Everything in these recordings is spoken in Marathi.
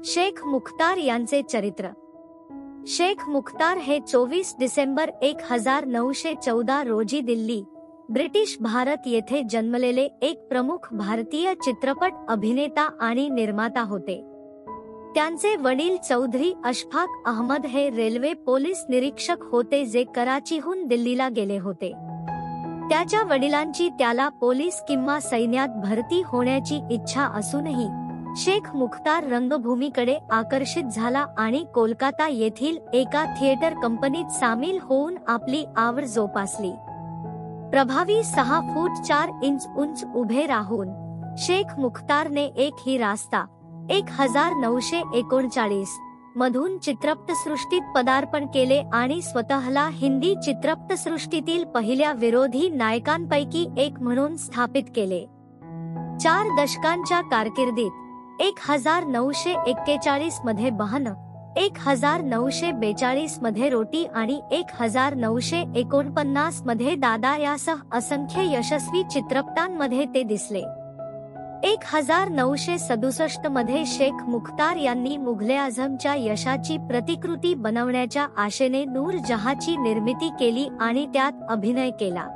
शेख मुख्तार यांचे चरित्र. शेख मुख्तार हे 24 डिसेंबर 1914 रोजी दिल्ली, ब्रिटिश भारत येथे जन्मलेले एक प्रमुख भारतीय चित्रपट अभिनेता आणि निर्माता होते. त्यांचे वडील चौधरी अशफाक अहमद हे रेल्वे पोलीस निरीक्षक होते जे कराचीहून दिल्लीला गेले होते. त्याच्या वडिलांची त्याला पोलीस किंवा सैन्यात भरती होण्याची इच्छा असूनही शेख मुख्तार रंगभूमीकडे आकर्षित झाला आणि कोलकाता येथील एका थिएटर कंपनीत सामील होऊन आपली आवड जोपासली. प्रभावी 6 फूट 4 इंच उंच उभे राहून शेख मुख्तारने एक ही रास्ता 1939 मधून चित्रपटसृष्टीत पदार्पण केले आणि स्वतःला हिंदी चित्रपटसृष्टीतील पहिल्या विरोधी नायकांपैकी एक म्हणून स्थापित केले. 4 दशकांच्या कारकिर्दीत 1941 मध्ये बहन, 1942 मध्ये रोटी आणि 1949 मध्ये दादा यासह असंख्य यशस्वी चित्रपटांमध्ये ते दिसले. 1967 मध्ये शेख मुख्तार यांनी मुघल-ए-आझमच्या यशाची प्रतिकृती बनवण्याच्या आशेने नूर जहांची निर्मिती केली आणि त्यात अभिनय केला.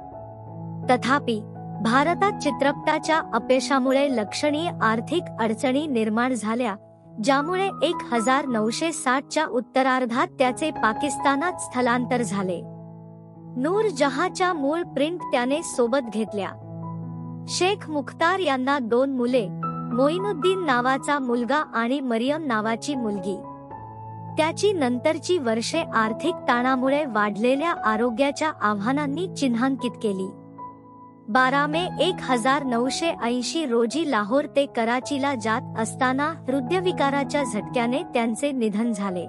तथापि भारतात चित्रपटाच्या अपयशामुळे लक्षणीय आर्थिक अडचणी निर्माण झाल्या, ज्यामुळे 1960 च्या उत्तरार्धात त्याचे पाकिस्तानात स्थलांतर झाले. नूर जहांच्या मूळ प्रिंट त्याने सोबत घेतल्या. शेख मुख्तार यांना 2 मुले, मोइनुद्दीन नावाचा मुलगा आणि मरियम नावाची मुलगी. त्याची नंतरची वर्षे आर्थिक ताणामुळे वाढलेल्या आरोग्याच्या आव्हानांनी चिन्हांकित केली. 12 मे 1980 रोजी लाहोर ते कराचीला जात असताना हृदयविकाराच्या झटक्याने त्यांचे निधन झाले.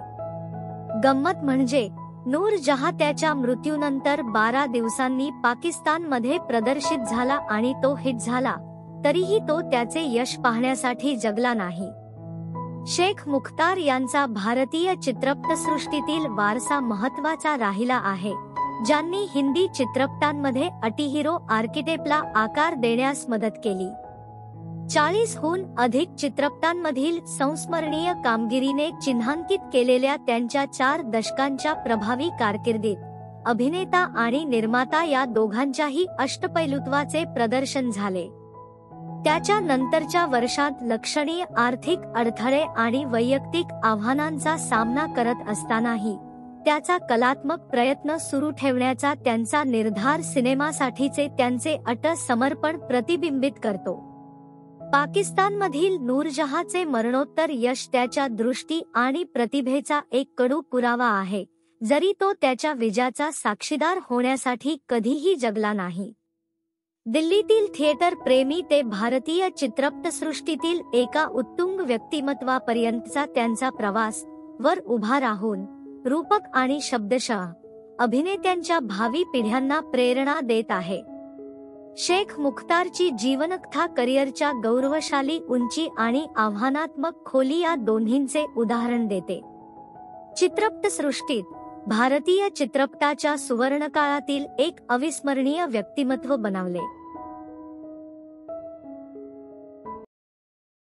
गंमत म्हणजे नूर जहां त्याच्या मृत्यूनंतर 12 दिवसांनी पाकिस्तानमध्ये प्रदर्शित झाला आणि तो हिट झाला, तरीही तो त्याचे यश पाहण्यासाठी जगला नाही. शेख मुख्तार यांचा भारतीय चित्रपटसृष्टीतील वारसा महत्त्वाचा राहिला आहे, ज्यांनी हिंदी चित्रपटांमध्ये अँटी-हिरो आर्किटेपला आकार देण्यास मदत केली. 40 हून अधिक चित्रपटांमधील संस्मरणीय कामगिरीने चिन्हांकित केलेल्या त्यांच्या 4 दशकांच्या प्रभावी कारकिर्दीत अभिनेता आणि निर्माता या दोघांच्याही अष्टपैलुत्वाचे प्रदर्शन झाले. त्याच्या नंतरच्या वर्षात लक्षणीय आर्थिक अडथळे आणि वैयक्तिक आव्हानांचा सामना करत असतानाही त्याचा कलात्मक प्रयत्न सुरू ठेवण्याचा त्यांचा निर्धार सिनेमासाठीचे त्यांचे अटळ समर्पण प्रतिबिंबित करतो. पाकिस्तानमधील नूरजहांचे मरणोत्तर यश त्याच्या दृष्टी आणि प्रतिभेचा एक कडू पुरावा आहे, जरी तो त्याच्या विजयाचा साक्षीदार होण्यासाठी कधीही जगला नाही. दिल्लीतील थिएटर प्रेमी ते भारतीय चित्रपटसृष्टीतील एका उत्तुंग व्यक्तिमत्वापर्यंतचा त्यांचा प्रवास वर उभा राहून रूपक आणि शब्दशः अभिनेत्यांच्या भावी पिढ्यांना प्रेरणा देत आहे. शेख मुख्तारची जीवनकथा करिअरच्या गौरवशाली उंची आणि आव्हानात्मक खोली या दोन्हींचे उदाहरण देते. चित्रपटसृष्टीत भारतीय चित्रपटाच्या सुवर्णकाळातील एक अविस्मरणीय व्यक्तिमत्व बनवले.